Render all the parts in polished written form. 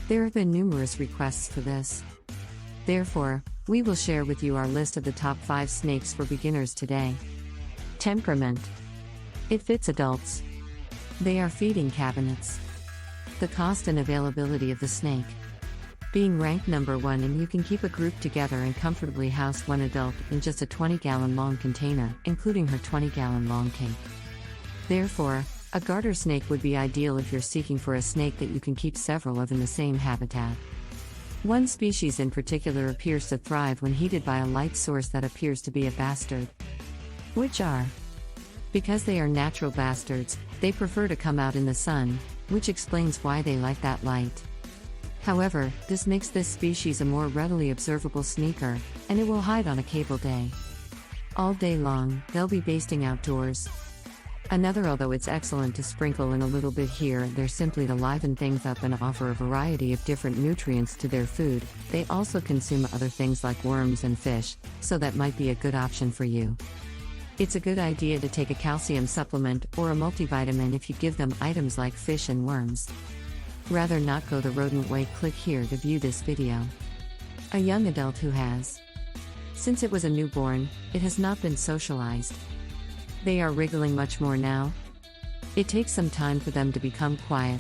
There have been numerous requests for this. Therefore, we will share with you our list of the top 5 snakes for beginners today. Temperament. It fits adults. They are feeding cabinets. The cost and availability of the snake. Being ranked number 1, and you can keep a group together and comfortably house one adult in just a 20-gallon long container, including her 20-gallon long cake. Therefore, a garter snake would be ideal if you're seeking for a snake that you can keep several of in the same habitat. One species in particular appears to thrive when heated by a light source that appears to be a bastard. Which are? Because they are natural bastards, they prefer to come out in the sun, which explains why they like that light. However, this makes this species a more readily observable sneaker, and it will hide on a cable day. All day long, they'll be basting outdoors. Another, although it's excellent to sprinkle in a little bit here and there simply to liven things up and offer a variety of different nutrients to their food, they also consume other things like worms and fish, so that might be a good option for you. It's a good idea to take a calcium supplement or a multivitamin if you give them items like fish and worms. Rather not go the rodent way, click here to view this video. A young adult who has. Since it was a newborn, it has not been socialized. They are wriggling much more now. It takes some time for them to become quiet.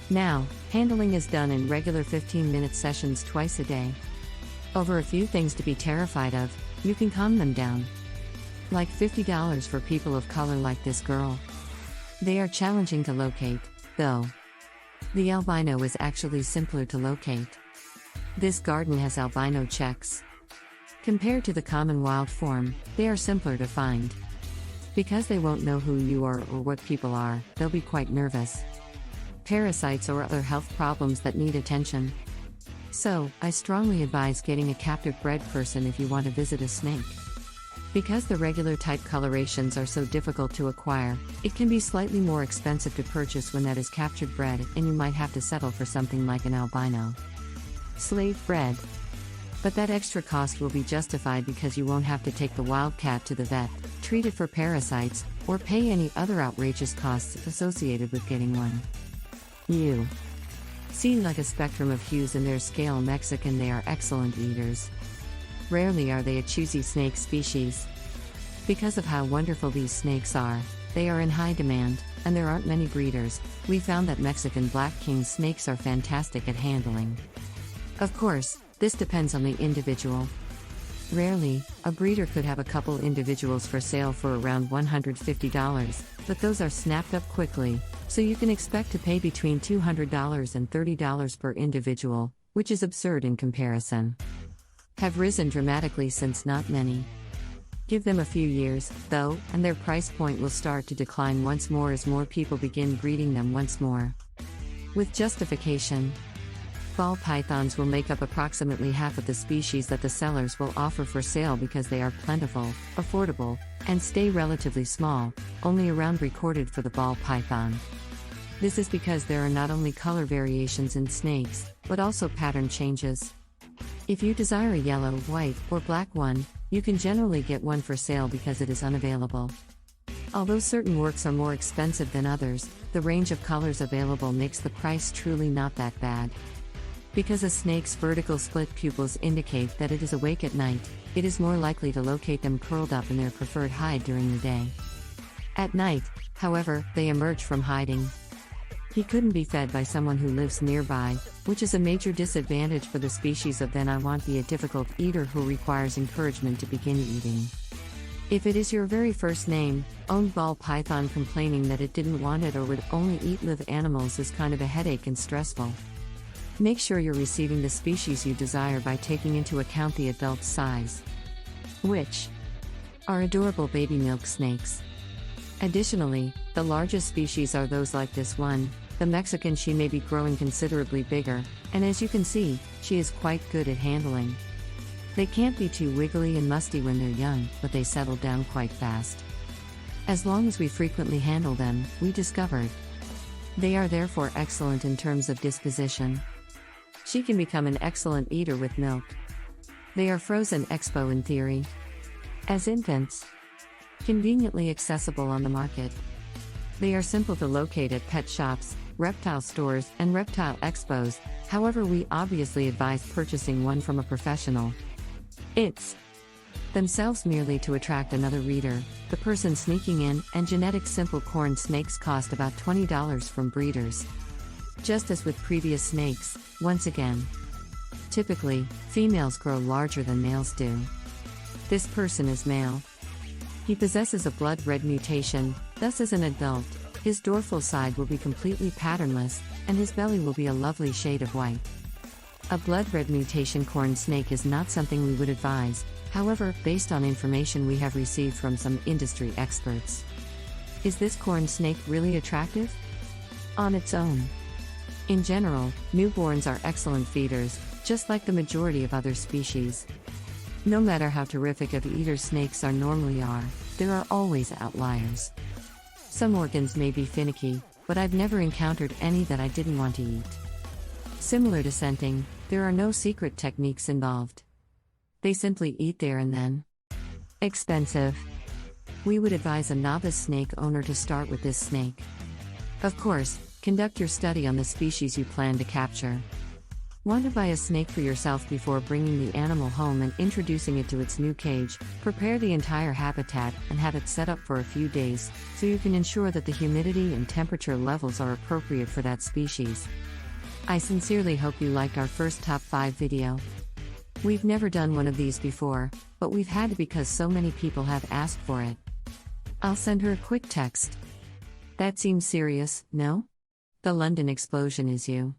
Now, handling is done in regular 15-minute sessions twice a day. Over a few things to be terrified of, you can calm them down. Like $50 for people of color like this girl. They are challenging to locate, though. The albino is actually simpler to locate. This garden has albino checks. Compared to the common wild form, they are simpler to find. Because they won't know who you are or what people are, they'll be quite nervous. Parasites or other health problems that need attention. So, I strongly advise getting a captive bred person if you want to visit a snake. Because the regular type colorations are so difficult to acquire, it can be slightly more expensive to purchase when that is captured bred, and you might have to settle for something like an albino. Slave bred. But that extra cost will be justified because you won't have to take the wildcat to the vet, treat it for parasites, or pay any other outrageous costs associated with getting one. You. Seen like a spectrum of hues in their scale Mexican, they are excellent eaters. Rarely are they a choosy snake species. Because of how wonderful these snakes are, they are in high demand, and there aren't many breeders. We found that Mexican black king snakes are fantastic at handling. Of course, this depends on the individual. Rarely, a breeder could have a couple individuals for sale for around $150, but those are snapped up quickly, so you can expect to pay between $200 and $30 per individual, which is absurd in comparison. Have risen dramatically since not many. Give them a few years, though, and their price point will start to decline once more as more people begin breeding them once more. With justification. Ball pythons will make up approximately half of the species that the sellers will offer for sale because they are plentiful, affordable, and stay relatively small, only around recorded for the ball python. This is because there are not only color variations in snakes, but also pattern changes. If you desire a yellow, white, or black one, you can generally get one for sale because it is unavailable. Although certain works are more expensive than others, the range of colors available makes the price truly not that bad. Because a snake's vertical split pupils indicate that it is awake at night, it is more likely to locate them curled up in their preferred hide during the day. At night, however, they emerge from hiding. He couldn't be fed by someone who lives nearby, which is a major disadvantage for the species of then I won't be a difficult eater who requires encouragement to begin eating. If it is your very first name, owned ball python, complaining that it didn't want it or would only eat live animals is kind of a headache and stressful. Make sure you're receiving the species you desire by taking into account the adult size, which are adorable baby milk snakes. Additionally, the largest species are those like this one, the Mexican. She may be growing considerably bigger, and as you can see, she is quite good at handling. They can't be too wiggly and musty when they're young, but they settle down quite fast. As long as we frequently handle them, we discovered. They are therefore excellent in terms of disposition. She can become an excellent eater with milk. They are frozen expo in theory. As infants. Conveniently accessible on the market. They are simple to locate at pet shops, reptile stores, and reptile expos. However, we obviously advise purchasing one from a professional. It's themselves merely to attract another reader. The person sneaking in, and genetic simple corn snakes cost about $20 from breeders. Just as with previous snakes, once again, typically, females grow larger than males do. This person is male. He possesses a blood red mutation, thus as an adult, his dorsal side will be completely patternless, and his belly will be a lovely shade of white. A blood red mutation corn snake is not something we would advise, however, based on information we have received from some industry experts. Is this corn snake really attractive? On its own. In general, newborns are excellent feeders, just like the majority of other species. No matter how terrific of eaters snakes normally are, there are always outliers. Some organs may be finicky, but I've never encountered any that I didn't want to eat. Similar to scenting, there are no secret techniques involved. They simply eat there and then. Expensive. We would advise a novice snake owner to start with this snake. Of course, conduct your study on the species you plan to capture. Want to buy a snake for yourself before bringing the animal home and introducing it to its new cage? Prepare the entire habitat and have it set up for a few days, so you can ensure that the humidity and temperature levels are appropriate for that species. I sincerely hope you liked our first top 5 video. We've never done one of these before, but we've had to because so many people have asked for it. I'll send her a quick text. That seems serious, no? The London explosion is you.